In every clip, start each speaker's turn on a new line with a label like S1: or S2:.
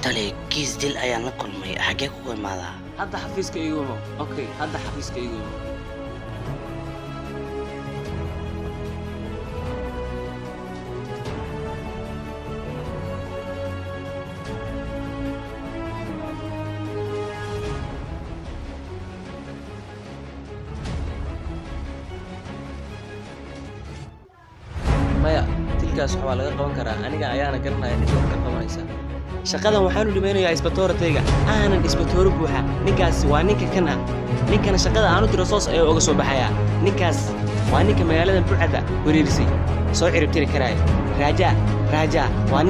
S1: تالي كيس ديل أيام لكل مي حاجة كوي ماذا
S2: هذا حفيزك يقولوا أوكي هذا حفيزك يقولوا مايا تلك سحوة لغا قوان كرا أنيقا أيانا قرنا يعني دوكا قوانيسا shaqadan waxaan u dhimaynayaa isbitooratayga aanan isbitoor buuxa ninkaas waa ninka kana ninkana shaqada aan u diro soos ayaa uga soo baxaya ninkaas waa ninka magaalada Buucada wareerisay soo ciribtiri karaay raaja waa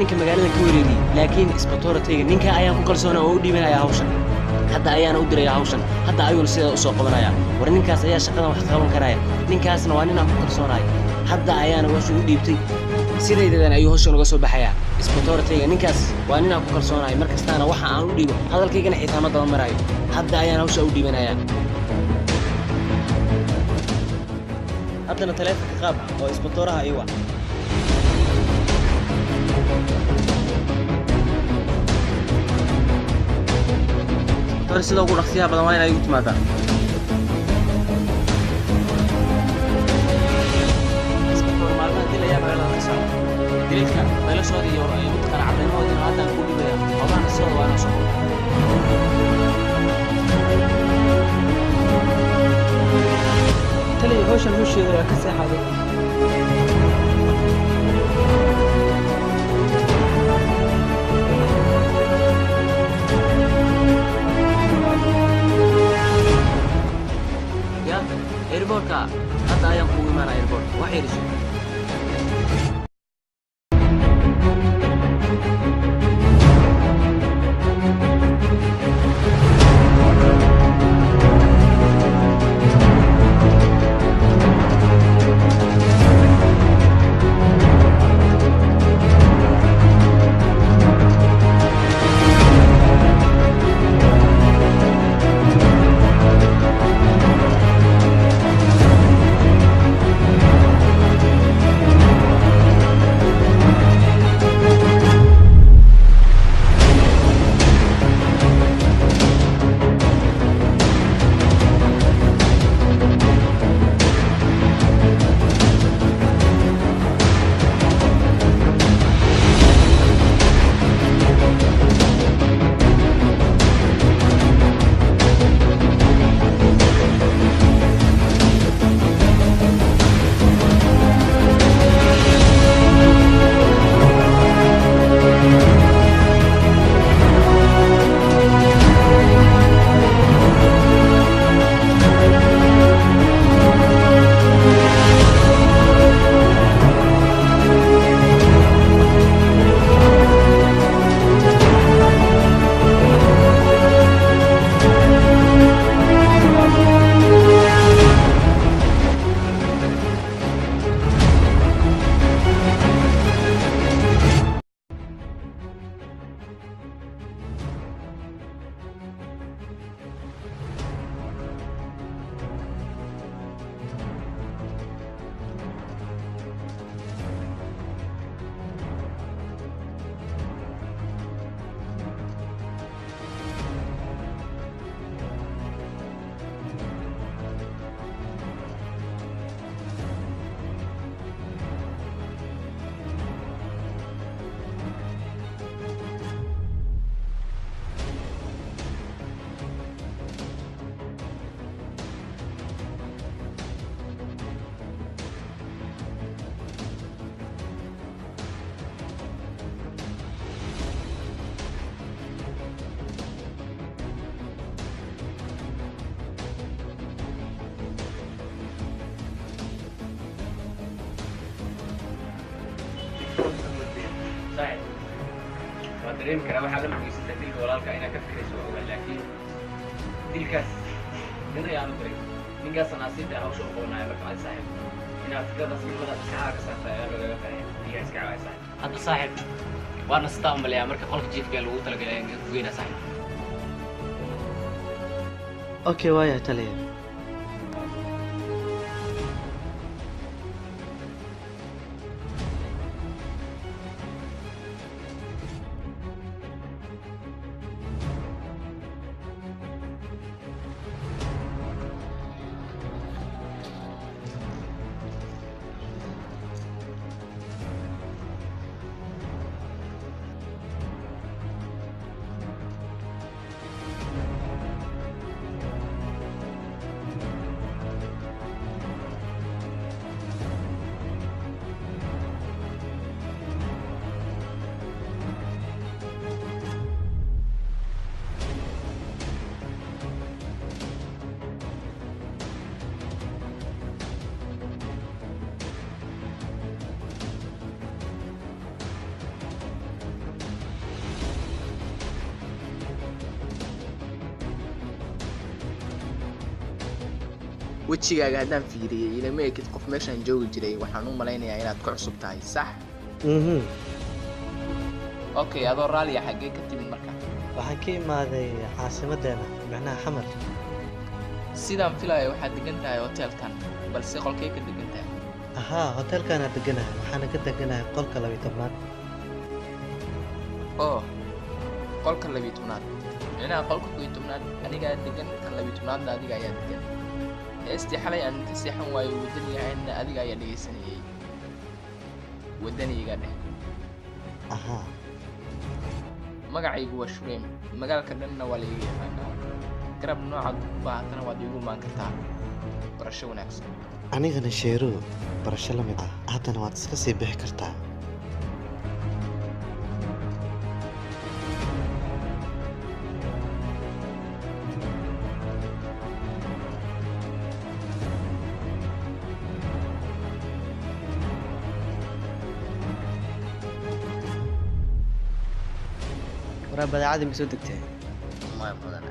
S2: ninka magaalada ka wareeriyay laakiin isbitooratayga ninka ayaan ku kalsoonaa oo u dhimanaya hawshan hadda ayaan u diraya hawshan hadda ayuu sida u soo qabanaya war ninkaas ayaa shaqadan wax qaban karaya ninkaasna waa ninaan ku kalsoonaay hadda ayaan wax u dhiibtay sidaydan ayuu hawshan uga soo baxaya isbitooratayga ninkaas waa ninaan ku kalsoonahay markastaana waxa aan u dhiibo hadalkaygana xitaa ma daba marayo hadda ayaan hawsha u dhiibanaya haddana taleefanka qaab oo isbitooraha iwa tor sida ugu dhaqsiyaha badan waa inay igu timaadaa isbitoor maalmaha dilaya magaalada ka socda dilka meelashooda iyo mutaqana cadaymoodii hadda ku dhibaya hawlaha sidoo waa inoo socdo tali hawshan husheeda waa ka seexaday ya airportka hadda ayaan kugu imaanaa airport wax yeeliso دريم كلام حاجة مقيس تديك ولا لك أنا كفكر سوى لكن تلك من ريال دريم من قاس أنا سيد أو شو قلنا يبقى على صاحب هنا تقدر تصير ولا تسحق سافر ولا فاهم هي إسكع على صاحب هذا صاحب وأنا استعمل يا أمريكا خلق جيت قال وطلع قال وين صاحب
S1: أوكي ويا تلي
S3: wejigaaga haddaan fiiriyey ilama ekid qof meeshaan joogi jiray waxaan u malaynayaa inaad ku cusub tahay sax okay adoo raaliya xaggee ka timid marka
S1: waxaan ka imaaday caasimadeena macnaha xamar
S3: sidaan filayo waxaad degan tahay hoteelkan balse qolkee ka degan tahay
S1: ahaa hoteelkaanaa deganahay waxaana ka deganahay qolka 12aad
S3: oo qolka 12aad micnaha qolka 12aad anigaa degan kan 12aadna adiga ayaa degan heestii xalay aan ka seexan waayo wadaniyahayna adiga ayaa dhegaysanayay wadaniga dheh
S1: ahaa
S3: magacaygu waa Shureem magaalka dhanna waa la iga yaqaanaa garab noocaad u baahatana waad iigu imaan kartaa barasho wanaagsan
S1: anigana sheeru barasho la mid ah haddana waad iska sii bixi kartaa
S2: badeecadii ma soo degtay
S3: ma mudan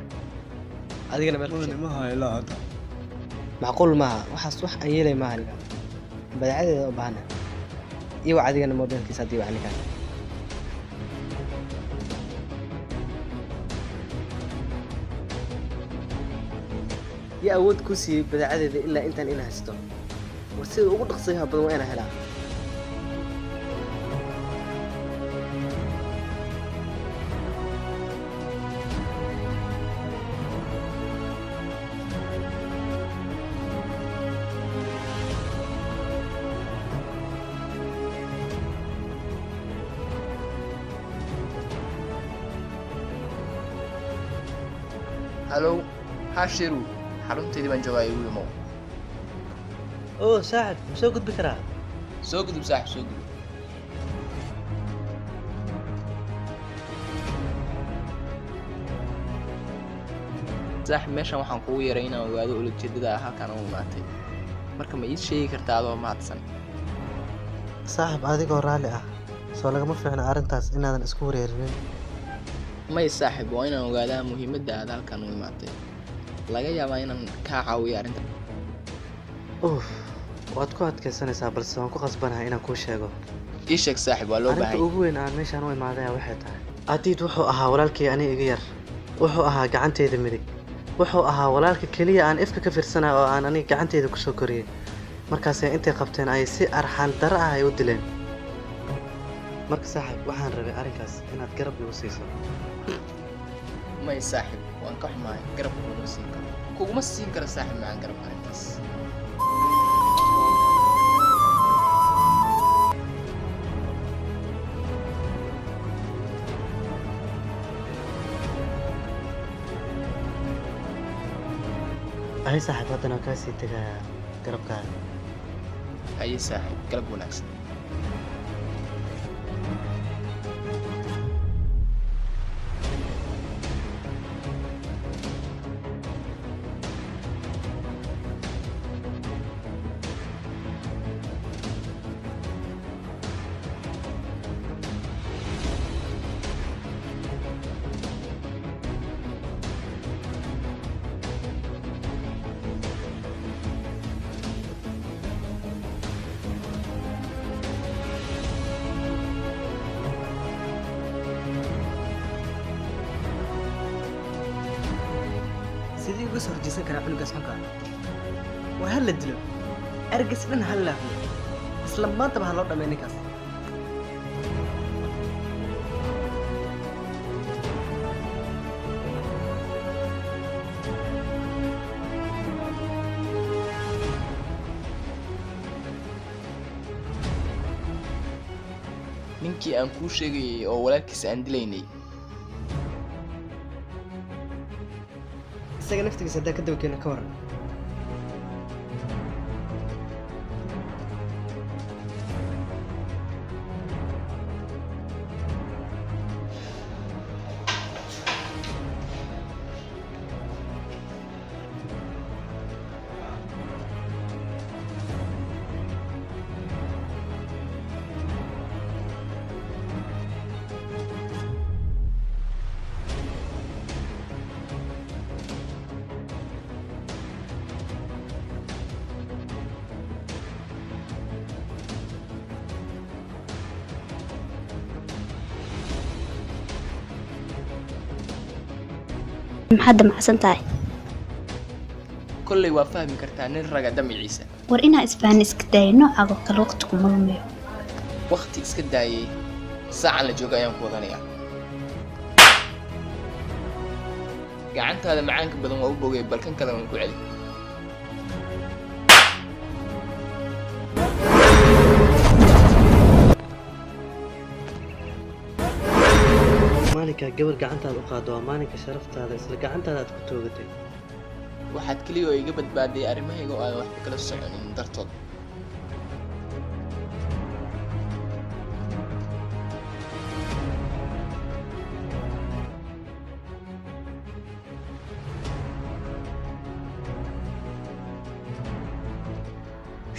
S2: adigana meel
S4: ma hayla hada
S2: macquul maaha waxaas wax aan yeelay maaha aniga badeecadeeda u baahana iyo wax adigana mobilkiisa haddii wax ninkaan iyo awood ku siiyey badeecadeeda ilaa intaan ina haysto war sida ugu dhaqsiyaha badan waa inaan helaa
S3: هلو هاشيرو حرمتي دي بنجوا يومو
S1: oo saaxib ma soo gudbi karaa
S3: soo gudub saaxib soo gudub saaxib meeshan waxaan kugu yaray inaan ogaado ulajeedada halkan u imaatay marka ma ii sheegi kartaa adoo mahadsan
S1: saaxib adigoo raalli ah soo lagama fiicna arrintaas inaadan isku wareerinin
S3: may saaxib waa inaan ogaadaa muhiimadda aad halkan u imaatay laga yaabaa inaan kaa caawiyo arrinta
S1: waad ku adkaysanaysaa balse waan ku qasbanahay inaan kuu sheego
S3: ii sheeg saaxib waa loo baahan
S1: arrinta ugu weyn aan meeshaan u imaadaya waxay tahay adiid wuxuu ahaa walaalkii aniga iga yar wuxuu ahaa gacanteyda midig wuxuu ahaa walaalka keliya aan ifka ka fiirsanaa oo aan aniga gacanteyda kusoo koriyey markaasay intay qabteen ay si arxaan daro ah ay u dileen marka saaxib waxaan rabay arrinkaas inaad garab igu siiso
S3: may saaxib waan ka xumahay garab kuguma siin karo saaxib macaan garab arrintaas
S1: أي صاحب هذا كاسي تجا قرب كان
S3: أي صاحب قلب وناكس
S2: sidii uga soo horjeesan karaa cunugaas xunka waa hal la dilo ergas dhan hal laafiyo isla maantaba ha loo dhamay ninkaas
S3: ninkii aan kuu sheegayay oo walaalkiisa aan dilaynay
S2: isaga naftigiisa haddaan ka daba keena ka waran
S4: maxaad damacsan tahay
S3: kolley waa fahmi kartaa nin raga damiciisa
S4: war inaa isfahan iska daayay noocaaga kale waqti kuma lumiyo
S3: waqti iska daayay saacan la jooga ayaan ku wadanayaa gacantaada macaanka badan waa u bogay balkan kale waan ku celi
S1: maalinka gabar gacantaada u qaado waa maalinka sharaftaada isla gacantaada aad ku toogatay
S3: waxaad keliya oo iga badbaadiyay arrimahayga oo aan waxba kala soconin dartood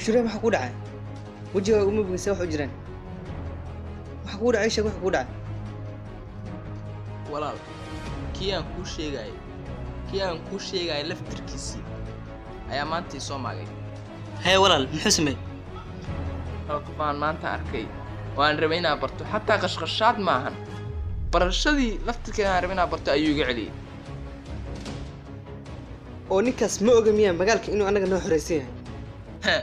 S5: shuree maxaa ku dhacay wajigaaga uma bogeysa wax u jiraan waxa kugu dhacay sheeg waxa kugu dhacay
S3: walaal kii aan kuu sheegay laftirkiisii ayaa maanta ii soo maagay
S5: hee walaal muxuu sameeyey
S3: hal qof aan maanta arkay oo aan rabay inaan barto xataa qashqashaad maahan barashadii laftirkeeda aan rabay inaan barto ayuu iga celiyey
S5: oo ninkaas ma oga miyaa magaalka inuu annaga noo xoreysan yahay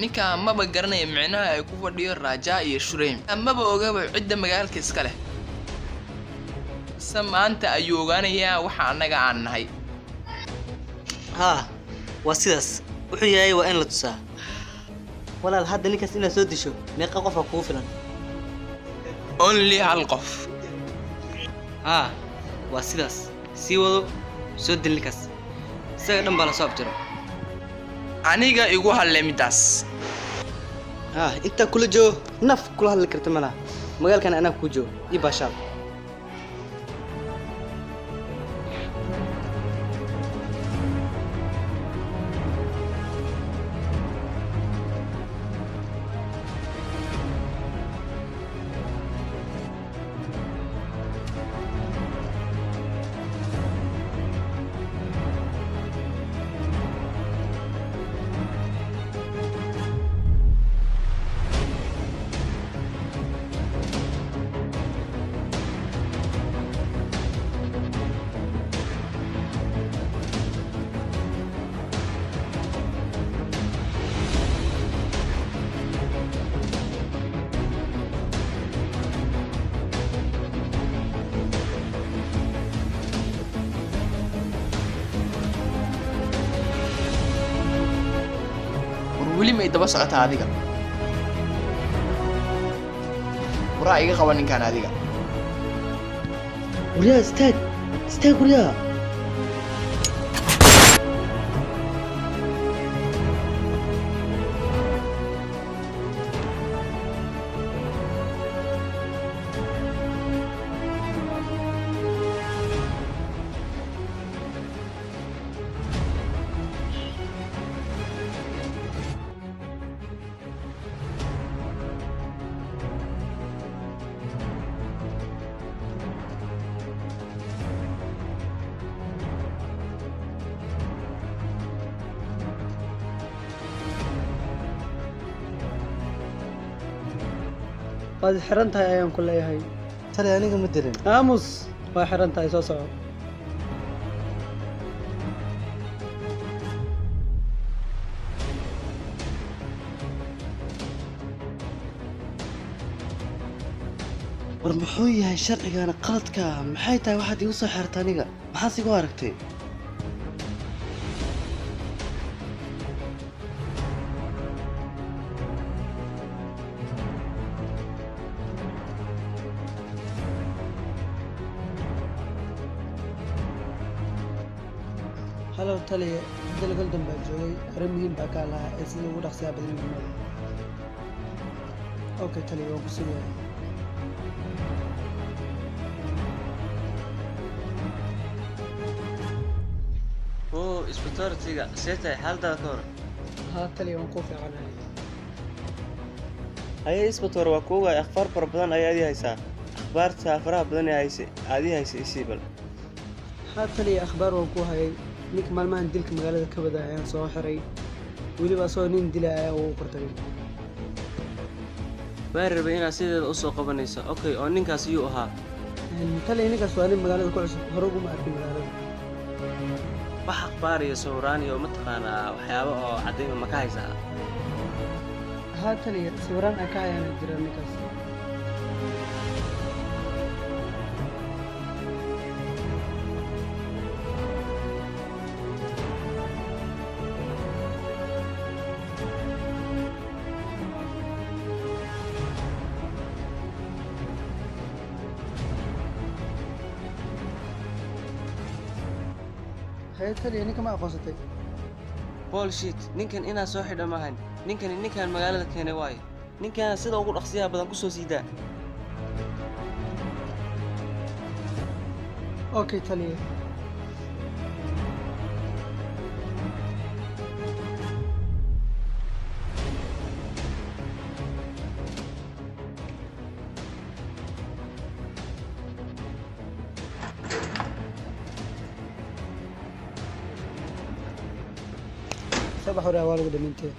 S3: ninkaa maba garanaya micnaha ay ku fadhiyo raajaa iyo shureym maba ogaba cidda magaalka iska leh se maanta ayuu ogaanayaa waxa annaga aan nahay
S5: haa waa sidaas wuxuu yahay waa in la tusaa walaal hadda ninkaas inaad soo disho meeqa qofaa kugu filan
S3: only hal qof
S5: haa waa sidaas sii wado soo dil ninkaas isaga dhan baa la soo abjiro
S3: aniga igu halle midaas
S5: haa intaa kula joogo naf kula hadli karta malaha magaalkan anaa kuu joogo ii baashaal
S3: weli may daba socotaa adiga waraa iga qaba ninkaan adiga
S1: guryaha istaag guryaha
S5: waad xiran tahay ayaan ku leeyahay
S1: tali aniga ma dilin
S5: aamus waa xiran tahay soo soco
S1: war muxuu yahay sharcigana qaladka maxay tahay waxaad igu soo xeerta aniga maxaad igu aragtay
S5: halow taliya dalgal dambaa joogay arrin muhiim baa kaa lahaa ee sida ugu dhaqsiyaa badan ugu nool okay taliya waan ku sugayaa
S2: oo isbitaartiga seetay xaaladaada ka hor
S5: haa taliya waan kuu fiicanahay
S2: ayay isbitaar waa kuuga akhbaar fara badan ayaad ii haysaa akhbaarta faraha badan ee aad ii haysay isii bal
S5: haa taliya akhbaar waan kuu hayay ninka maalmahan dilka magaalada ka wada ayaan soo xiray weliba asagoo nin dila ayaa ugu qortagay
S2: waan rabay inaad sideeda u soo qabanayso okay oo ninkaas yuu ahaa
S5: taliya ninkaas waa nin magaalada ku cusub hore uguma arkin magaalada
S2: wax akhbaar iyo sawiraan iyo mataqaanaa waxyaabo oo caddayn ma ka haysaa
S6: ها تلي سوران أكايا نجرا نكاس هاي تلي أنا كما أقصدك
S2: bullshit ninkan inaa soo xidha maahan ninkan magaalada keenay waayo ninkan sida ugu dhaqsiyaha badan ku soo siidaa
S6: أوكي تلي صباح وراء والو دمينتي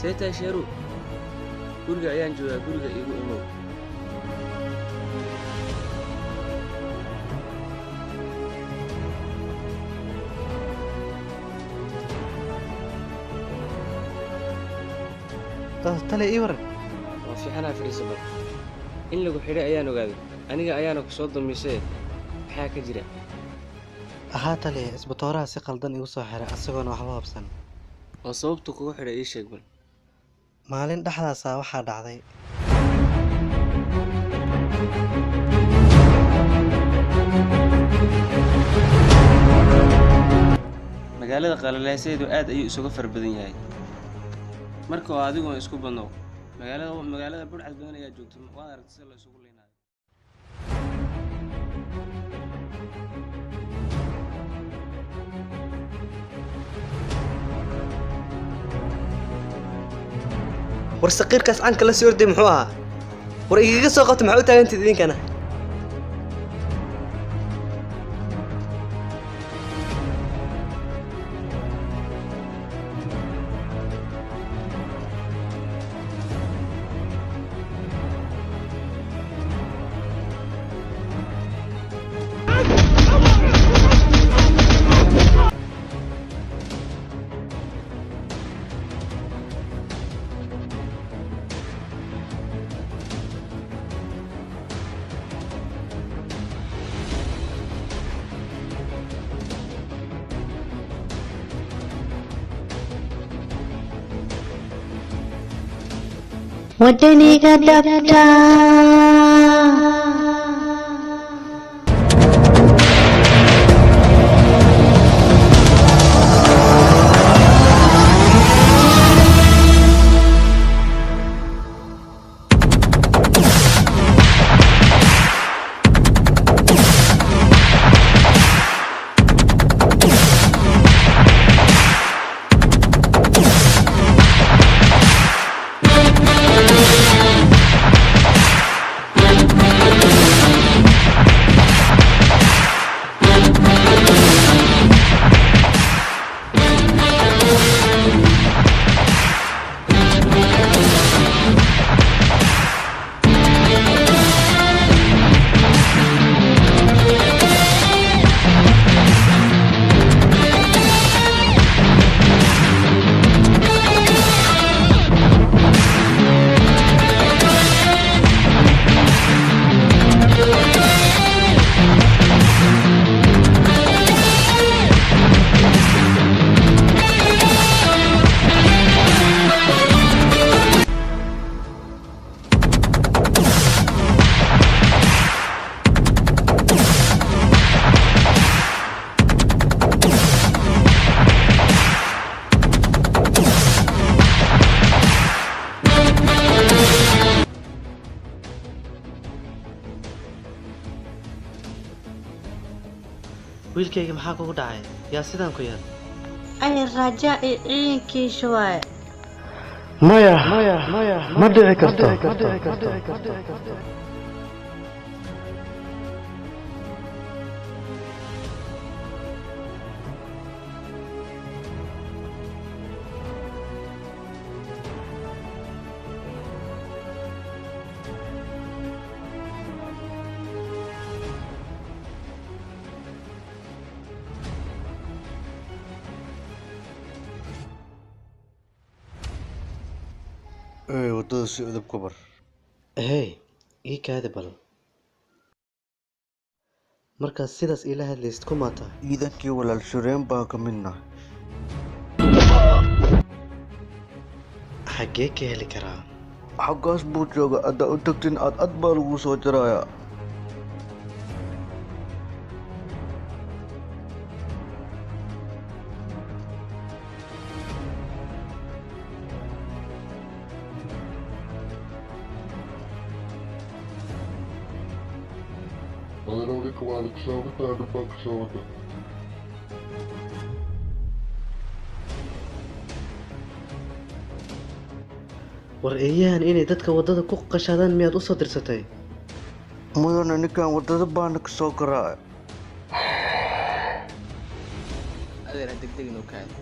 S2: seetaa sheeru guriga ayaan joogaa guriga iigu imow
S1: tale ii waran
S2: waa fiixanaa fadhiisa bar in lagu xidhay ayaan ogaaday aniga ayaana ku soo damiisee maxaa ka jira
S1: ahaa tale isbatooraha si qaldan igu soo xiray asagoona waxba habsan
S2: oo sababtu kugu xidhay ii sheeg bal
S1: maalin dhexdaasa waxaa dhacday
S2: magaalada qalalaaseedu aad ayuu isuga far badan yahay marka oo adiguna isku badnow magaalada budhcad badan ayaa joogta waad aragtay sida la isugu leenayo
S5: war saqiirkaas canka la soo orday muxuu ahaa war igaga soo qabta maxaa u taagantid idinkana
S4: wadaniga dhabta
S1: wiilkayga maxaa kugu dhacay yaa sidaan ku yar
S4: ay rajaa ciidankiisa waay
S1: maya ma dhici karto
S7: wadada si edab ku bar.
S1: hey ii kaadi bal markaad sidaas ila hadlaysid ku maata
S7: ciidankii walaal shireen baa ka midna.
S1: xaggee ka heli karaa
S7: xaggaas buu jooga haddaa u tagtin ad baa lagu soo jarayaa.
S1: war eeyahan inay dadka waddada ku qashadaan miyaad u soo dirsatay
S7: mudana ninkan wadada baana ka soo garaa.
S3: adeer ha degdeg inuu kaadi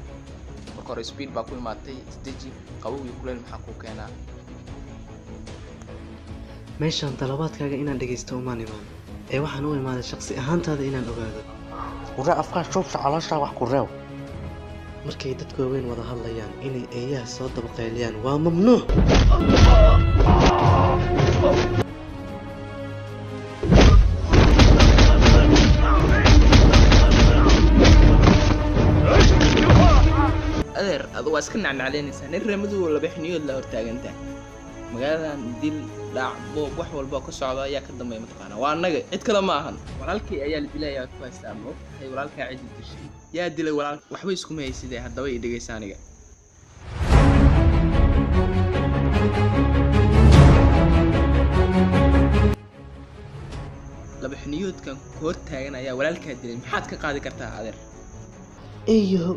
S3: marka hore speed baa ku imaatay isdeji qabow iyo kuleel maxaa kuu keenaa
S1: meeshaan dalabaadkaaga inaan dhegaysto umaan imaan ee waxaan u imaaday shaqsi ahaantaada inaan ogaado
S7: Waraa afkaa shoobta calooshaa wax ku reeb.
S1: markay dadka waaweyn wada hadlayaan inay eeyaha soo dabaqayliyaan waa mamnuuc
S3: adeer adu waa iska nacnacleynaysaa nin reemaduhu laba xiniyood la hortaagantaa magaaladan dil dhaac boob wax walba ka socda ayaa ka dambeeya mataqaanaa waa annaga cid kale ma ahan walaalkii ayaa la dilayaa ku haystaa ma ogtahay walaalkaa ciddi dishay yaa dilay walaal waxba iskuma haysidee haddaba ii dhegaysa aniga laba xiniyoodkan ku hor taagan ayaa walaalkaa dilay maxaad ka qaadi kartaa adeer
S1: eeyahow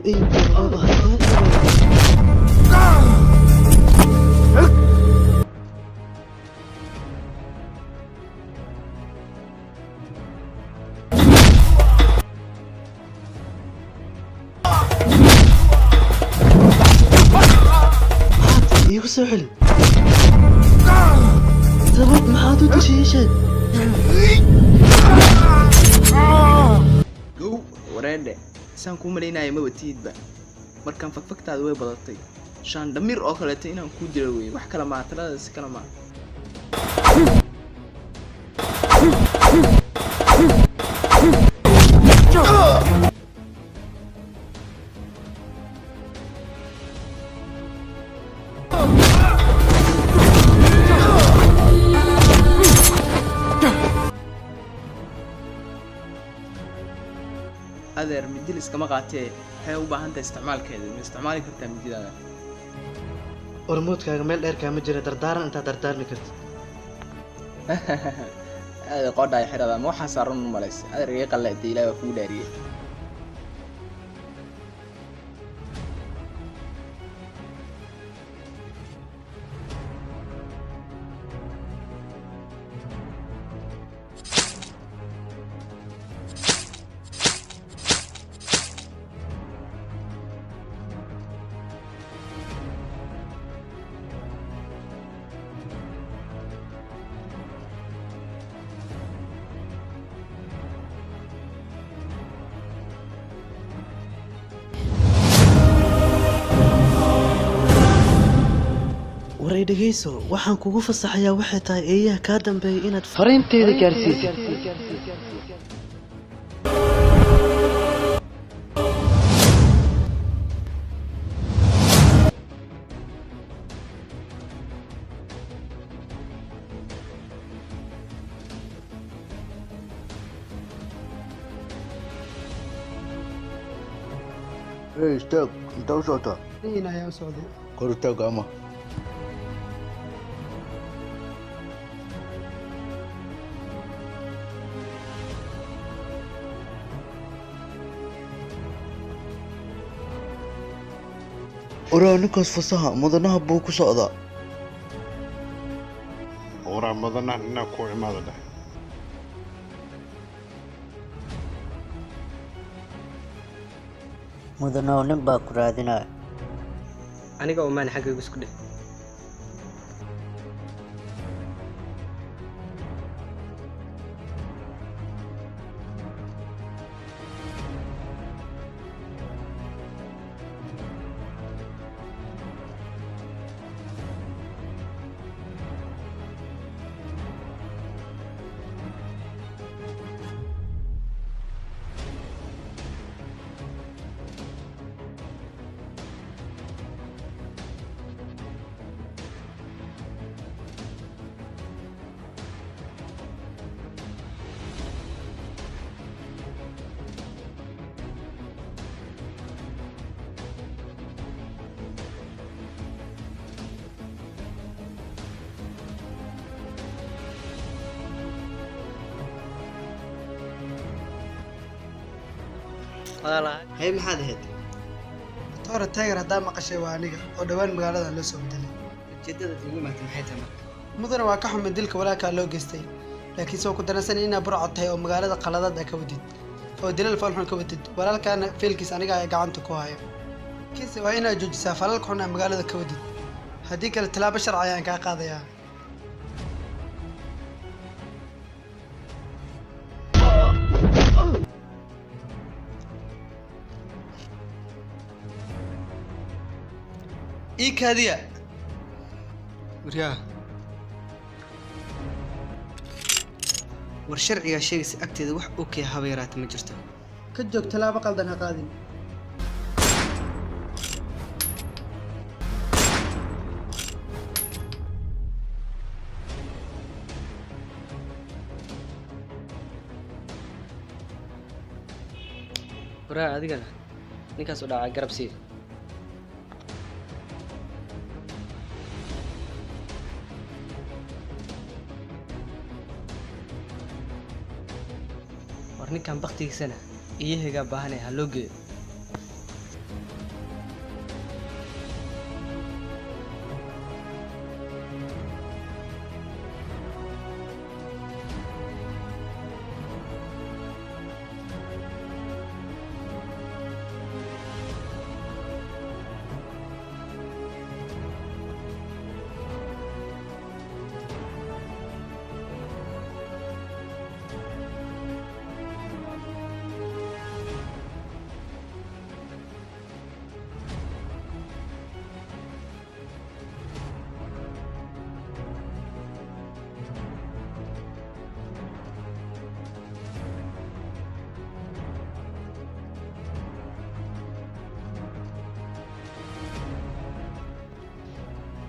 S1: iigu soo celi sabab maxaad u dishiisheed
S3: gow wareendhe saan kuu malaynaya maba tiidba markaan fagfagtaada way badatay shaan dhamir oo kaleeto inaan kuu dilo wey wax kale maa talada si kale maa adeer midil iskama qaatee waxay u baahan tahay isticmaalkeeda ma isticmaali kartaa mididada
S1: ormoodkaaga meel dheer kaama jira dardaaran intaad dardaarmi kartid
S3: adeer qoodhaay xirada ma waxaa saaran u malaysa adeer iga qalleecday ilaahi waa kugu dhaariyey
S1: waray dhegayso waxaan kugu fasaxayaa waxay tahay eeyaha kaa dambeeya inaad fariinteeda gaarsiisid
S7: Istaag intaa u socotaa
S6: nin ayaa u socday
S7: kor u taag ama waraa ninkaas fasaha mudanaha buu ku socdaa.
S8: waraa mudanaha inaa ku imaada dheh
S5: mudanow nin baa ku raadinaya.
S2: aniga oo maan xaggaygu isku dheh
S5: walaalaha
S1: hay maxaad ahayd
S6: toora taageer haddaa maqashay waa aniga oo dhowaan magaaladan loo soo bedelay
S5: ujeedada igu maatay maxay tahay marka
S6: mudana waa ka xumay dilka walaalkaa loo geystay laakiin soo ku daransan inaa burcad tahay oo magaalada qaladaad ka wadid oo dilal falxun ka wadid walaalkaana feelkiis aniga ay gacanta ku hayo kiise waa inaad joojisaa falalka xun ee magaalada ka wadid haddii kale tallaabo sharci ayaan kaa qaadayaa ii kaadiya
S5: waryaa war sharcigaa sheegaysa agteeda wax okay haba yaraata ma jirto
S6: ka joog tallaabo qaldan ha qaadin
S5: waraa adigana ninkaas u dhacay garab sii war ninkan baktigiisana iyahegaa baahanay ha loo geeyo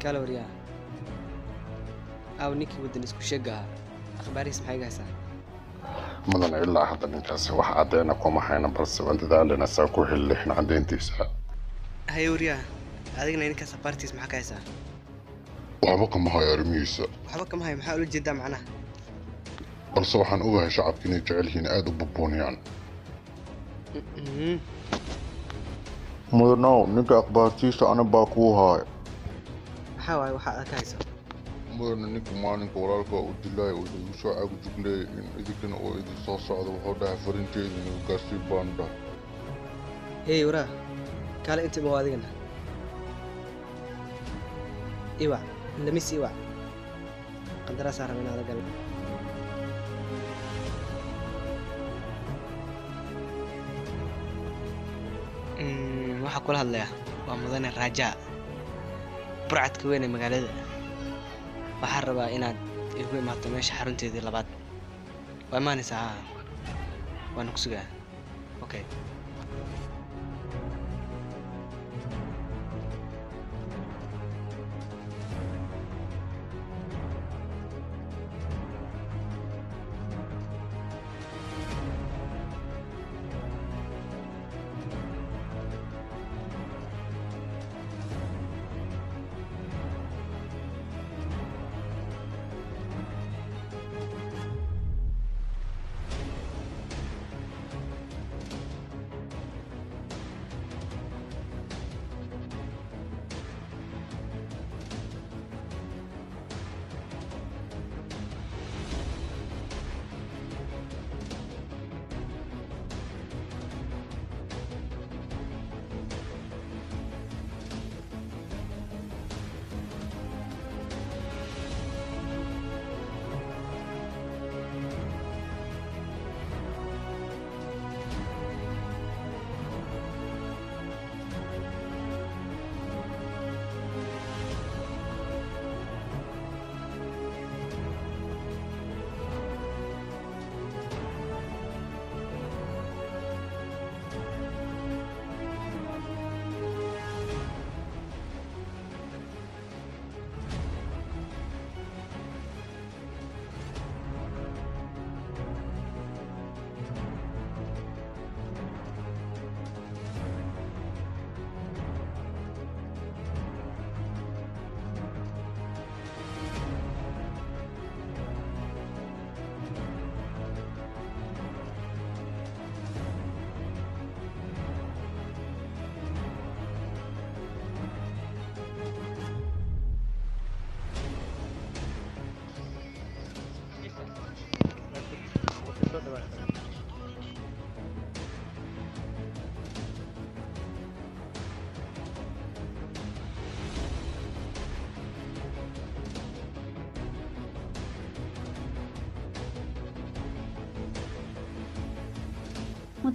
S5: kala waryaa aw ninkii waddan isku sheega ahaa akhbaarihiis maxay gahaysaa
S8: mudane ilaa hadda ninkaasi wax caddeena kuma hayna balse waan dadaalina saa ku xillixin caddeyntiisa
S5: haye waryaa adigna ninkaas akhbaartiis maxaa ka haysaa
S8: waxba kama hayo arrimihiisa
S5: waxba kama hayo maxaa ula jeedaa macnaha
S8: balse waxaan ogahay shacabka inay jecel yihiin aad u bubuuniyaan
S7: mudanow ninka akhbaartiisa ana baa kuu haay
S5: maxaa waaye waxaa aad ka hayso
S8: mudane ninka maalinka walaalka uu dilaay oo igu soo caagu jugleeyay in idinkana oo idin soo socda wuxuu dhahay farinteeda inuu gaarsii baan dhahay
S5: hey waraa kaale intiiba waa adigana iwac lamis iwac qadaraasaa raba inaada gala waxaa kula hadlaya waa mudane raajaa burcadka weyn ee magaalada waxaan rabaa inaad igu imaato meesha xarunteedii labaad waa imaanaysaa haa waana ku sugaa okay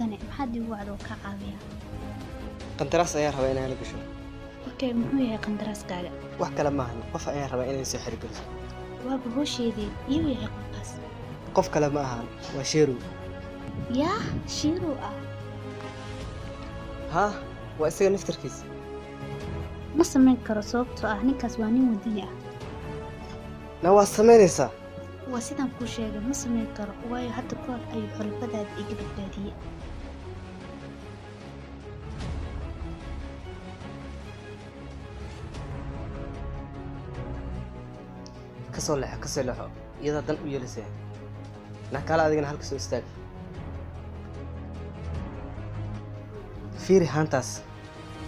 S4: mudane maxaad igu wacdo ka caawiya
S5: qandaraas ayaan rabaa inaan la gasho
S4: okay muxuu yahay qandaraaskaaga
S5: wax kale maahan qof ayaan rabaa inaan soo xiriiriso
S4: waaba hooshayday iyo yahay qofkaas
S5: qof kale ma ahan waa sheeru
S4: yaa shiiru ah
S5: haa waa isaga naftarkiisa
S4: ma samayn karo sababtoo ah ninkaas waa nin wadani ah
S5: na waa samaynaysaa
S4: waa sidaan kuu sheegay ma samayn karo waayo hadda ka hor ayuu xulbadaada iga badbaadiyey
S5: kasoo leexo iyadaa dan u yeelisee nakaala adigana halka soo istaag fiiri haantaas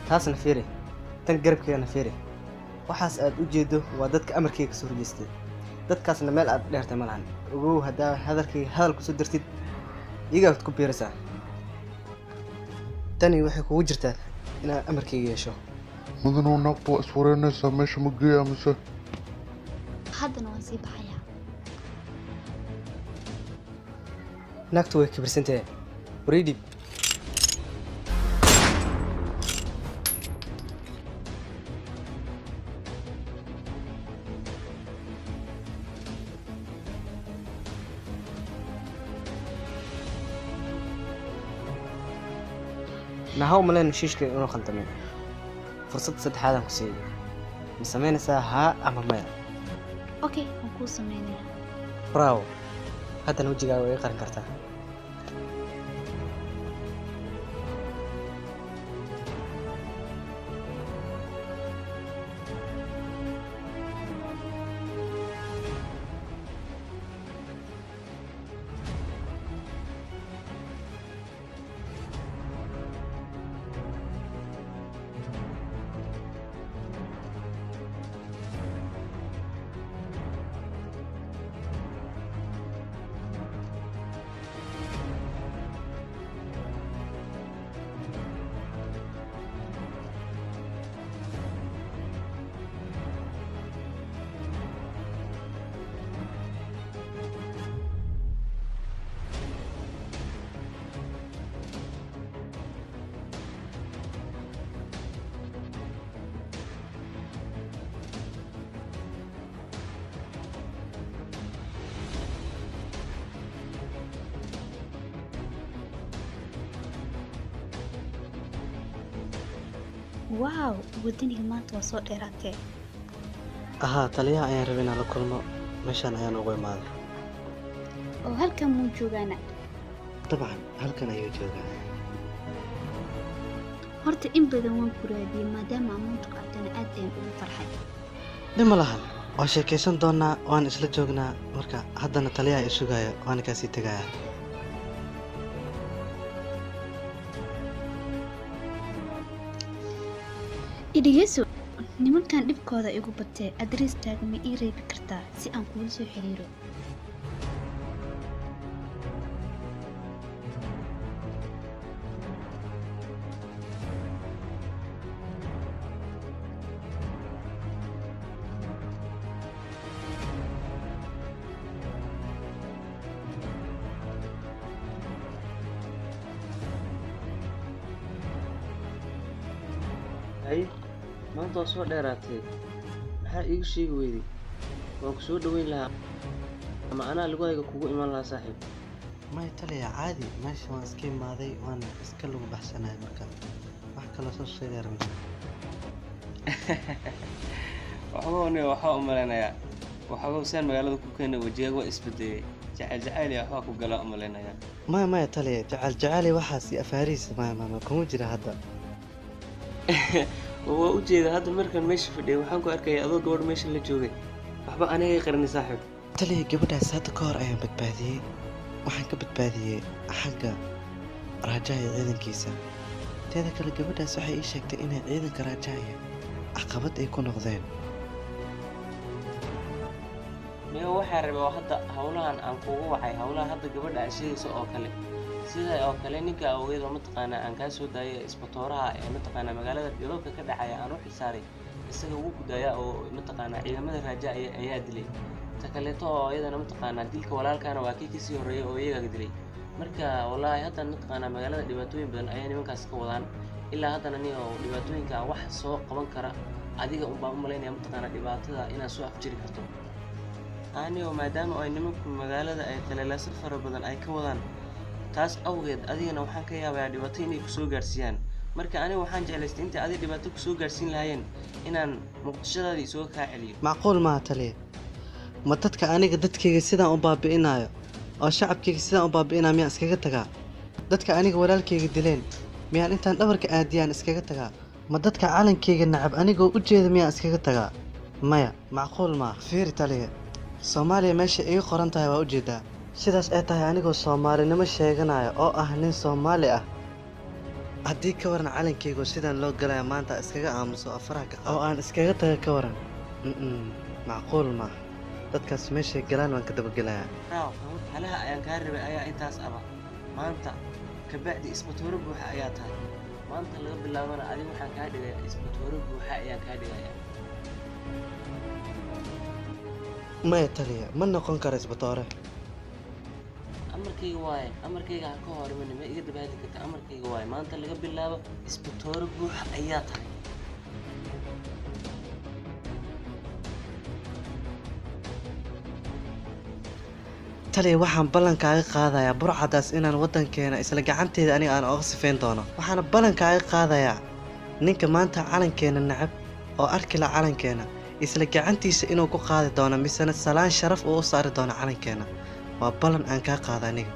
S5: taasna fiiri tan garabkeedana fiiri waxaas aad u jeedo waa dadka amarkayga kasoo horjeestay dadkaasna meel aad dheertay ma lahan ogow haddaa hadalkayga hadal kusoo dartid iyagaad ku biiraysaa tani waxay kugu jirtaa inaad amarkayga yeesho
S8: mudanuu naagtu waa iswareynaysaa meesha ma geeyaa mise
S4: haddana waan sii baxayaa
S5: naagtu way kibirsantahay wareydhib naha u malayna shiishka inuu khaldamay fursad saddexaadaan ku siiyey ma samaynaysaa haa ama maya
S4: okay waan kuu samaynayaa
S5: bravo haddana wejigaaga way qarin kartaa
S4: waaw wadaniga maanta waa soo dheeraatee
S1: ahaa taliyaha ayaan rabay inaan la kulmo meeshaan ayaan ugu imaaday
S4: oo halkan muu joogaana
S1: dabcan halkan ayuu joogaa
S4: horta in badan waan ku raadiyey maadaama amuuntu qabtana aad ayaan ugu farxay
S1: dhima lahan waa sheekaysan doonaa waan isla joognaa marka haddana taliyaha i sugaayo waana kaasii tegayaa
S4: idhigeyso nimankan dhibkooda igu batee adrestaaga ma ii reebi kartaa si aan kugula soo xiriiro
S2: hay maanta waa soo dheeraatay maxaa iigu sheegi weyday waan ku soo dhaweyn lahaa ama anaa lugahayga kugu iman lahaa saaxiib
S1: may taliya caadi meesha waan iska imaaday waana iska lagu baxsanahay marka wax kaloo soo sheegaar ma jiro
S2: waxaa u malaynayaa waxoogow saan magaalada ku keena wajiyaaga waa isbedelay jacayl waxbaa ku gala u malaynayaa
S1: maya taliya jacayl waxaas iyo afaarihiisa maya kuma jira hadda
S2: waa u jeeda hadda markaan meesha fadhiyay waxaan ku arkaya adoo gabadh meesha la joogay waxba anigay qarni saaxiib
S1: taliya gabadhaas hadda ka hor ayaan badbaadiyey waxaan ka badbaadiyey xagga raajaa iyo ciidankiisa teeda kale gabadhaas waxay ii sheegtay inay ciidanka raajaayo caqabad ay ku noqdeen
S2: miya waxaa rabaa hadda hawlahan aan kugu wacay hawlaha hadda gabadha aad sheegaysa oo kale sida oo kale ninka awgeed oo mataqaanaa aan kaa soo daayay isbatooraha ee mataqaanaa magaalada dhiloobka ka dhacaya aan u xilsaaray isaga ugu gudaya oo mataqaanaa ciidamada raaja ayaa dilay ta kaleeto oo iyadana mataqaanaa dilka walaalkaana waa kii kasii horreeyay oo iyaga dilay marka wallaahi hadda mataqaanaa magaalada dhibaatooyin badan ayay nimankaas ka wadaan ilaa haddana aniga oo dhibaatooyinka wax soo qaban kara adiga un baan u malaynaya mataqaanaa dhibaatada inaad soo afjiri karto anigo maadaama ay nimanku magaalada ay taleelaasyo fara badan ay ka wadaan taas awgeed adigana waxaan ka yaabayaa dhibaato inay kusoo gaarsiiyaan marka aniga waxaan jeclaystay inta adiga dhibaato kusoo gaarsiin lahaayeen inaan muqdishadaadii soo kaa celiyo
S1: macquul maaha taliya ma dadka aniga dadkayga sidaan u baabi'inayo oo shacabkayga sidaan u baabi'inayo miyaan iskaga tagaa dadka aniga walaalkayga dileen miyaan intaan dhabarka aadiyaan iskaga tagaa ma dadka calankayga nacab anigoo u jeeda miyaan iskaga tagaa maya macquul maaha fiiri taliya soomaaliya meesha iga qoran tahay waa ujeedaa sidaas ay tahay anigoo soomaalinimo sheeganaya oo ah nin soomaali ah haddii ka waran calankaygoo sidaan loo galaya maanta iskaga aamuso afaraha ka oo aan iskaga taga ka waran macquul maaha dadkaas meeshay galaan waan ka dabagelayaa
S2: raaw halaha ayaan kaa rabay ayaa intaas aba maanta kabacdi isbatooro buuxa ayaa tahay maanta laga bilaabana adiga waxaan kaa dhigayaa isbatooro buuxa ayaan kaa dhigayaa
S1: maya taliya ma noqon karo isbatoore
S2: amarkayga waaye amarkayga ha ka horimanin ma iga dabaali karta amarkayga waaye maanta laga bilaabo isbatooro buuxa ayaa tahay
S1: taliya waxaan ballankaaga qaadayaa burcadaas inaan waddankeena isla gacanteeda aniga aan oga sifayn doono waxaana ballankaaga qaadayaa ninka maanta calankeena nacab oo arki la calankeena isla gacantiisa inuu ku qaadi doono misena salaan sharaf uu u saari doono calankeena waa ballan aan kaa qaada aniga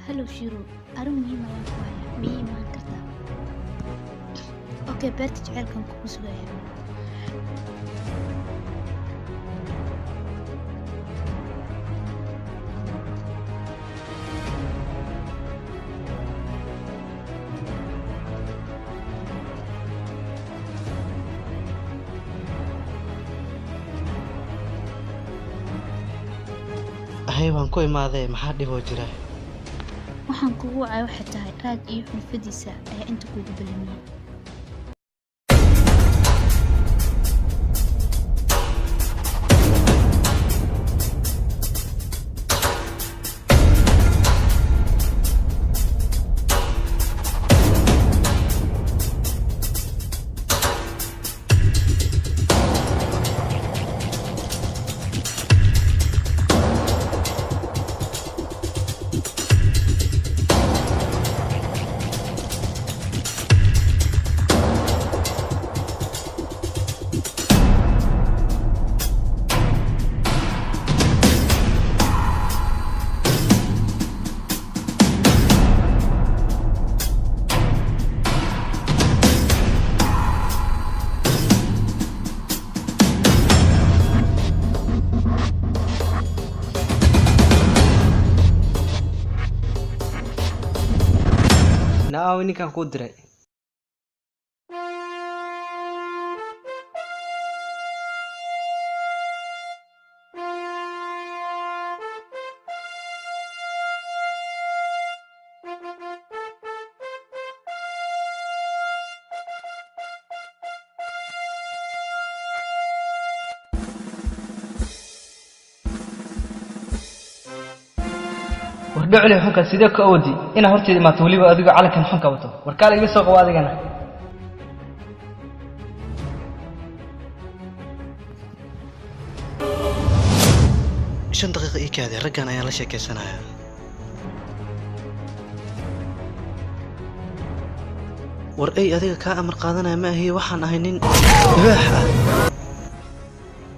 S4: هلو شيرو أرون مهمة وانكوايا ميهي مان كرتا أوكي بيرت جعلكم كوكوس غير
S1: ahay waan ku imaaday maxaa dhiboo jira
S4: waxaan kugu wacay waxay tahay raad iyo xulfadiisa ayaa inta kuugu balamiyey
S5: naawi ninkan kuu diray
S9: ducli xunka sidee ka oodi ina horteeda ma waliba adigu calankan xunka wato warkaal iga soo qaado adigana
S1: 5 daqiiqo ii kaadi raggan ayaan la sheekaysanayaa war ay adiga ka amar qaadanaya ma ahi waxaan ahay nin libaax ah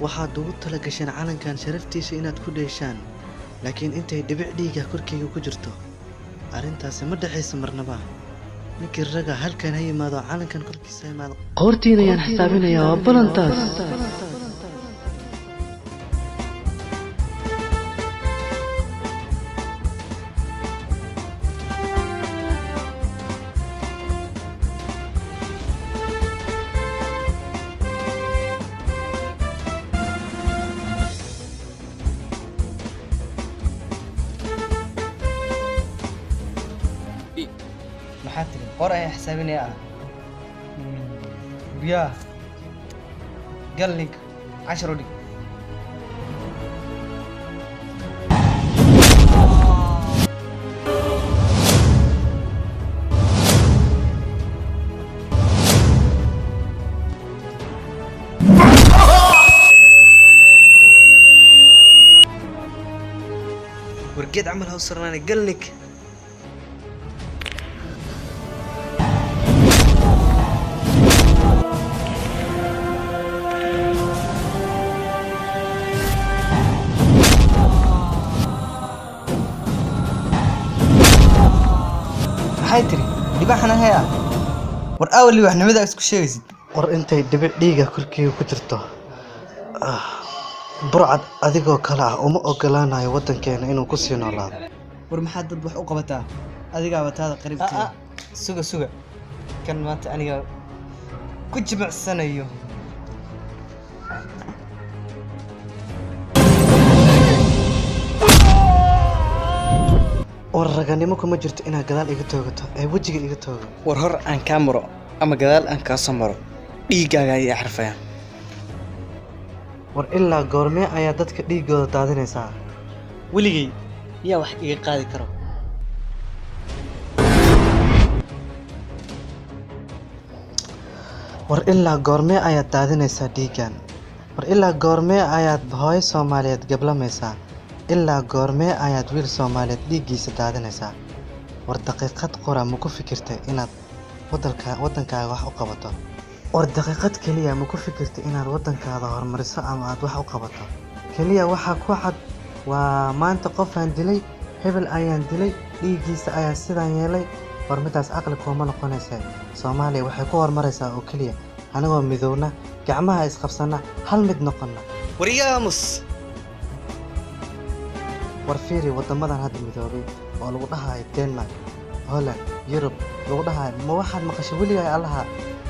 S1: waxaad ugu tala gasheen calankan sharaftiisa inaad ku dheeshaan laakiin intay dhibic dhiiga korkayga ku jirto arrintaasi ma dhaxayso marnaba ninkii raga halkan ha yimaado calankan korkiisa yimaado qoortiina ayaan xisaabinayaa waa balantaas
S9: قرأ حسابني بيا قال لك 10 دقيقة ورقيت عملها وصرناني قال لك حيتري دباحنا هيا ور أول واحد نمدا اسكو شيء
S1: ور أنتي دبع ديجا كلكي وكترته برعد أديكو كلا وما أقلنا يا وطن كان إنه كسينا الله
S9: ور محدد وح أقبتها أديكا وتهذا قريب كذا سوق كان ما أنا كنت مع السنة يوم
S1: warraganimo kuma jirto inaad gadaal iga toogato ee wajiga iga toogo
S5: war hor aan ka maro ama gadaal aan ka soo maro dhiigaaga ay xarfayaan
S1: war ilaa goormee ayaa dadka dhiigooda daadinaysaa
S5: weligay yaa wax iga qaadi karo
S1: war ilaa goormee ayaad daadinaysaa dhiigan war ilaa goormee ayaad hooyo Soomaaliyeed gablamaysaa ilaa goormee ayaad wiil Soomaaliyeed dhiigiisa daadinaysaa war daqiiqad qora ma ku fikirtay inaad wadankaaga wax u qabato war daqiiqad kaliya ma ku fikirtay inaad wadankaada horumariso ama aad wax u qabato kaliya waxa ku cad waa maanta qof aan dilay hebel ayaan dilay dhiigiisa ayaa sidaan yeelay war midaas aqli kuma noqonaysa Soomaaliya waxay ku horumaraysaa oo kaliya anagoo midowna gacmaha isqabsana hal mid noqonna
S5: wariyaamus
S1: warfiiri wadamadan hadda midoobay oo lagu dhahayo Denmark, Holland, Europe lagu dhahayo ma waxaad maqashay weligaa allaha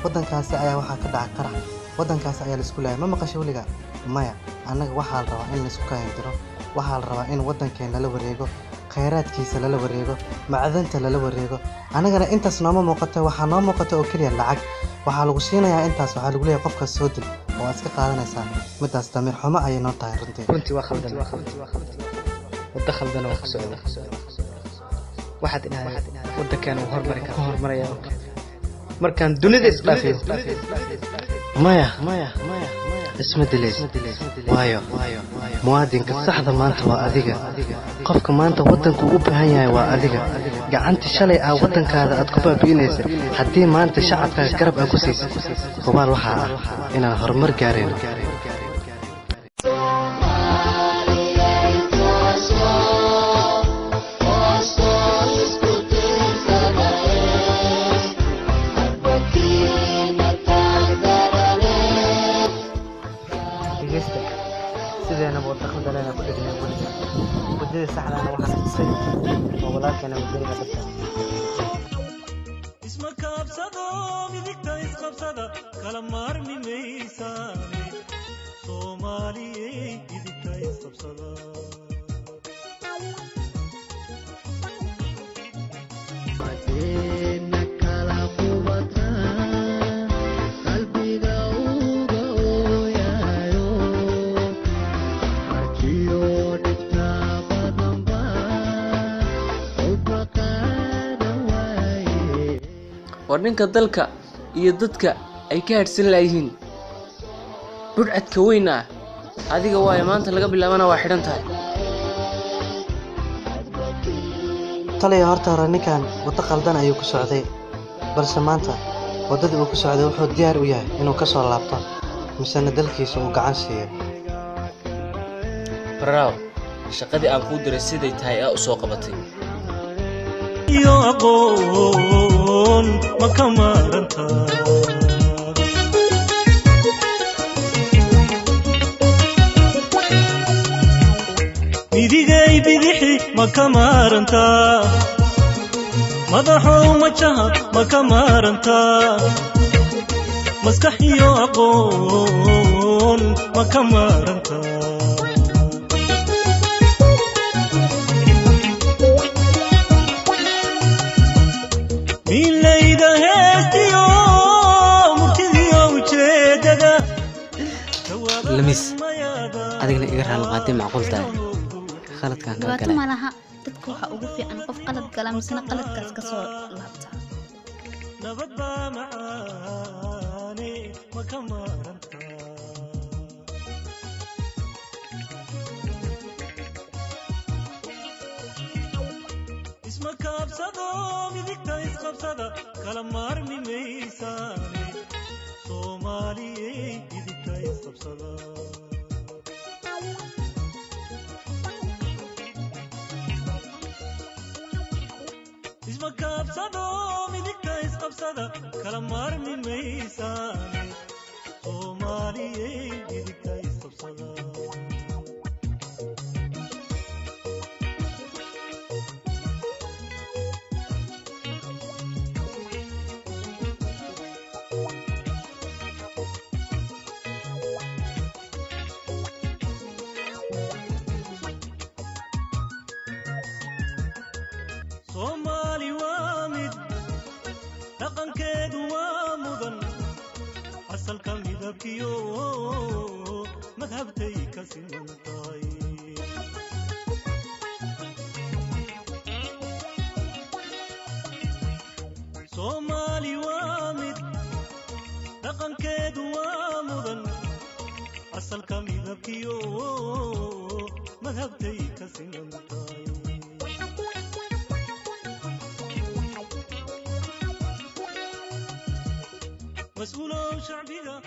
S1: wadankaasi ayaa waxaa ka dhacay qarax wadankaasi ayaa la isku laayay ma maqashay weligaa maya anaga waxaa la rabaa in la isku kaayintiro waxaa la rabaa in wadankeena la wareego khayraadkiisa la wareego macdanta la wareego anagana intaas nooma muuqato waxaa noo muuqato oo kaliya lacag waxaa lagu siinayaa intaas waxaa lagu leeyahay qofka soo dil oo iska qaadanaysaa midaas damir xumo ayay noo tahay
S9: runtii waa khaldan ودخل وقت سعودي واحد إنها وده كان وهرمر يا مركان دنيا إسقافي
S1: مايا اسم دليس وايو موادين كصحة ما أنت وأذيك قفك ما أنت ودنك وبهاي وأذيك قعنت شلي ودنك هذا أتكبر بينيس حتى ما أنت شعبك قرب أكوسيس قبال وحا إنا هرمر قارين
S9: أنا بوضخ دلنا بدنا بدي سحنا أنا واحد تصير ولكن أنا بدي أبدا
S10: اسمك أبصدا بدك تايس قبصدا كلام مارمي ميساني صومالي بدك تايس قبصدا
S2: war ninka dalka iyo dadka ay ka hadhsan laayihiin budhcadka weyn ah adiga waayo maanta laga bilaabana waa xidhan tahay
S1: taliya horta hore ninkan waddo qaldan ayuu ku socday balse maanta waddadii uu ku socday wuxuu diyaar u yahay inuu ka soo laabto misena dalkiisa uu gacan siiyo
S2: baraaw shaqadii aan kuu diray siday tahay u soo qabatay
S10: iyo aqoon ma ka maarantaa midigay bidixi ma ka maarantaa madaxow majaha ma ka maarantaa maskax iyo aqoon ma ka maarantaa milayda heestiyo murtidiyo ujeedada
S5: lamis adigna iga raali qaaday macquul tahay khaladkan ka
S4: dhibaato
S5: galay
S4: ma laha dadka waxaa ugu fiican qof qalad gala misena qaladkaas ka soo laabta
S10: nabad baa macaane ma ka maarantaa isma kaabsado midigta isqabsada kala maarmi maysaane soomaaliyey midigta isqabsada isma kaabsado midigta isqabsada kala maarmi maysaane soomaaliyey midigta isqabsada soomaali waa mid dhaqankeedu waa mudan asalka midabkiyo madhabtay ka siman tahay soomaali waa mid dhaqankeedu waa mudan asalka midabkiyo madhabtay ka siman tahay مسؤول شعبنا